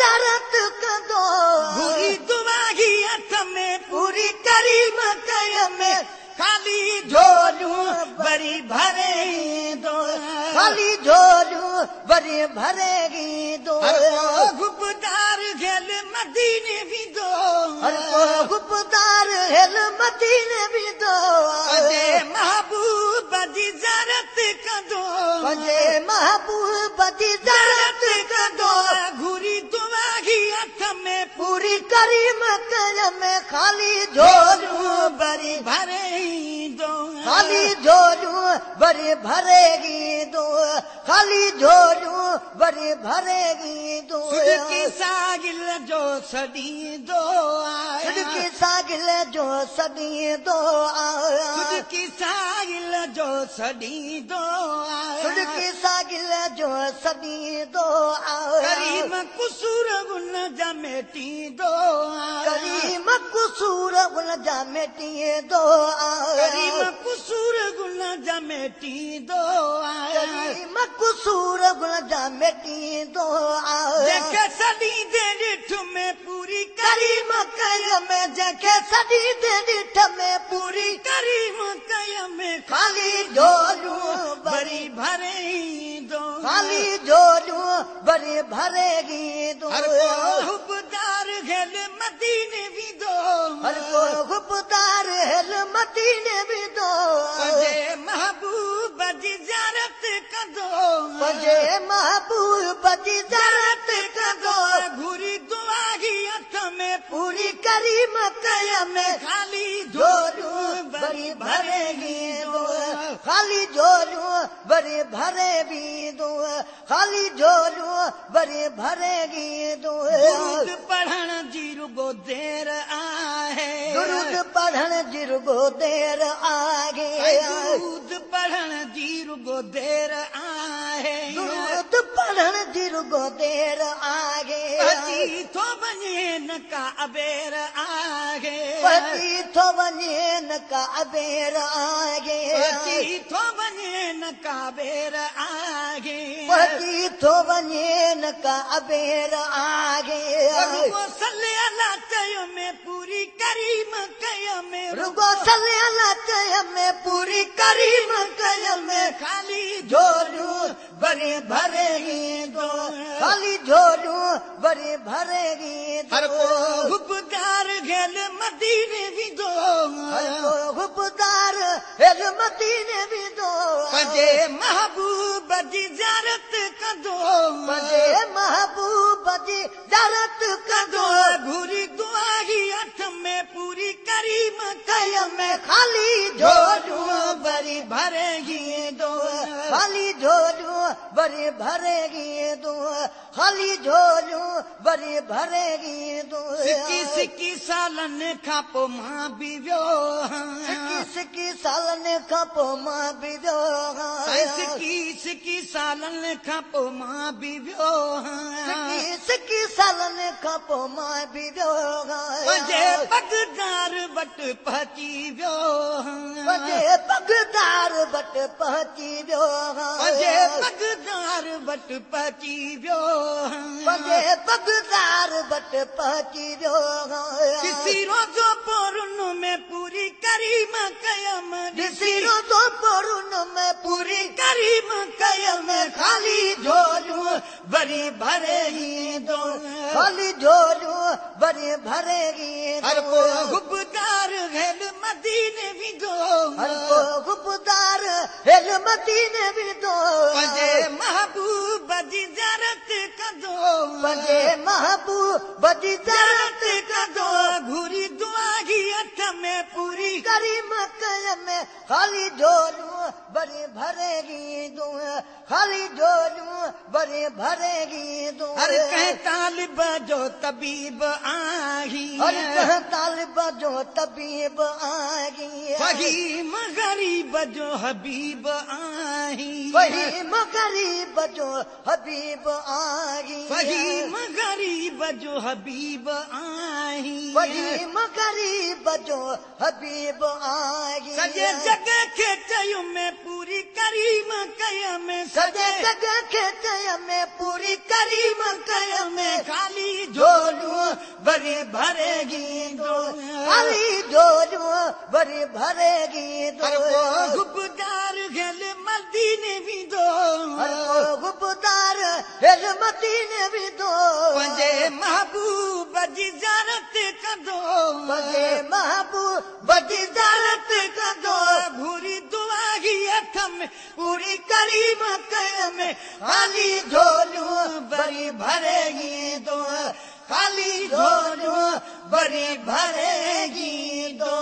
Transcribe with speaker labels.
Speaker 1: ज़ारत कंदो
Speaker 2: घुरी दुआ ही हथ में पूरी करीम कय में खाली झोलियूं वरी भरे ईंदो
Speaker 1: खाली झोलियूं वरी भरेगी दो
Speaker 2: गुबदार घेल मदीने वेंदो
Speaker 1: हर को गुबदार हेल मदीने वेंदो
Speaker 2: पंहिंजे महबूब जी ज़ारत कंदो
Speaker 1: पंहिंजे महबूब जी ज़ारत कंदो
Speaker 2: घुरी दुआ ही हथ में
Speaker 1: पूरी करीम कय में खाली झोलियूं वरी
Speaker 2: भरे ईंदो
Speaker 1: खाली झोलियूं वरी भरेगी दो खाली झोलियूं वरी भरेगी दो
Speaker 2: सिदकी सागिल जो सॾींदो आया
Speaker 1: सिदकी सागिल जो सॾींदो आया
Speaker 2: सिदकी सागिल जो सॾींदो आया
Speaker 1: सिदकी सागिल जो सॾींदो आया
Speaker 2: करीम कुसूर गुन जा मेटींदो आया
Speaker 1: करीम कुसूर गुन जा मेटींदो आया
Speaker 2: करीम कुसूर गुन जा मेटींदो आया
Speaker 1: करीम कुसूर गुन जा मेटींदो आया
Speaker 2: जंहिंखे सॾींदे ॾिठ में पूरी
Speaker 1: करीम कय में जंहिंखे सॾींदे ॾिठ में पूरी
Speaker 2: करीम कय में
Speaker 1: खाली झोलियूं
Speaker 2: वरी भरे ईंदो
Speaker 1: खाली झोलियूं वरी भरेगी दो
Speaker 2: हर को हुबदार घेल मदीने वेंदो
Speaker 1: हर को गुबदार हेल मदीने वेंदो
Speaker 2: पंहिंजे महबूब जी ज़ारत कंदो
Speaker 1: पंहिंजे महबूब जी ज़ारत कंदो
Speaker 2: घुरी दुआ ही हथ में
Speaker 1: पूरी करीम कय में
Speaker 2: खाली
Speaker 1: झोलियूं वरी भरेगी दो खाली झोलियूं वरी भरेगी दो खाली झोलियूं वरी भरेगी दो
Speaker 2: दुरूद पढ़ण जी रुगो देर आहे
Speaker 1: दुरूद पढ़ण जी रुगो देर आगे
Speaker 2: दुरूद पढ़ण जी रुगो देर आहे
Speaker 1: दुरूद पढ़ण जी रुगो देर आगे
Speaker 2: पची थो वञे न का अबेर आहे
Speaker 1: पची थो वञे न का अबेर आगे
Speaker 2: पची थो वञे न का बेर आहे
Speaker 1: पची थो वञे न का अबेर आगे
Speaker 2: रुगो सल्ले अला चयो में पूरी करीम कय में
Speaker 1: रुगो सल्ले अला चय में पूरी करीम कय में
Speaker 2: खाली
Speaker 1: झोलियूं वरी भरेगी दो खाली झोलियूं वरी भरेगी
Speaker 2: हर
Speaker 1: दो
Speaker 2: को हुबदार घेल मदीने वेंदो
Speaker 1: हर को गुबदार हेल मदीने वेंदो
Speaker 2: पंहिंजे महबूब जी ज़ारत कंदो
Speaker 1: पंहिंजे महबूब जी ज़ारत कंदो
Speaker 2: घुरी दुआ ही हथ में पूरी करीम
Speaker 1: कय में खाली झोलियूं
Speaker 2: वरी भरेगी दो
Speaker 1: खाली झोलियूं वरी भरेगी दो खाली झोलियूं वरी भरेगी दो
Speaker 2: सिकी सिकी सालनि खां पोइ मां बि वियो
Speaker 1: सिकी सिकी सालनि खां पोइ मां बि वियो
Speaker 2: सिकी सिकी सालनि खां पोइ मां बि वियो
Speaker 1: सिकी सिकी सालनि खां पोइ मां बि वियो
Speaker 2: पंहिंजे पगदार वटि पहुची वियो
Speaker 1: पंहिंजे पगदार वटि पहुची वियो
Speaker 2: पंहिंजे पगदार वटि पहुची वियो
Speaker 1: पंहिंजे पगदार वटि पहुची वियो
Speaker 2: ॾिसी रोज़ो पोरुन में पूरी करीम कयम
Speaker 1: ॾिसी रोज़ो पोरुन में पूरी
Speaker 2: करीम
Speaker 1: कयम खाली झोलियूं
Speaker 2: वरी भरे ईंदो
Speaker 1: खाली झोलियूं वरी भरेगी
Speaker 2: हर को गुबदार घेल मदीने वेंदो
Speaker 1: हर को गुबदार हेल मदीने वेंदो
Speaker 2: पंहिंजे महबूब जी ज़ारत कंदो
Speaker 1: पंहिंजे महबूब जी ज़ारत कंदो
Speaker 2: घुरी दुआ ही हथ में पूरी
Speaker 1: करीम कय में खाली झोलियूं वरी भरेगी दो खाली झोलियूं वरी भरेगी दो
Speaker 2: हर कंहिं तालिब जो तबीब आही
Speaker 1: हर कंहिं तालिब जो तबीब आही
Speaker 2: फहीम गरीब जो हबीब आही
Speaker 1: फहीम गरीब जो हबीब आही
Speaker 2: फहीम गरीब जो हबीब आही
Speaker 1: फहीम गरीब जो हबीब आही
Speaker 2: सॼे जग खे कयूं में पूरी करीम कया में
Speaker 1: सॼे जग खे कय में पूरी करीम कय में
Speaker 2: खाली झोलूं वरी भरेगी दो
Speaker 1: खाली झोलूं वरी भरेगी दो
Speaker 2: गुबदार गल मदीने भी दो
Speaker 1: हर को गुबदार हेल मदीने भी दो
Speaker 2: पंजे महबूब जी ज़ारत कदो
Speaker 1: पंजे महबूब जी ज़ारत कदो
Speaker 2: भूरी दुआ की हथ में पूरी करीम कय में
Speaker 1: खाली झोलूं
Speaker 2: बरी भरेगी दो खाली झोलूं बरी भरेगी दो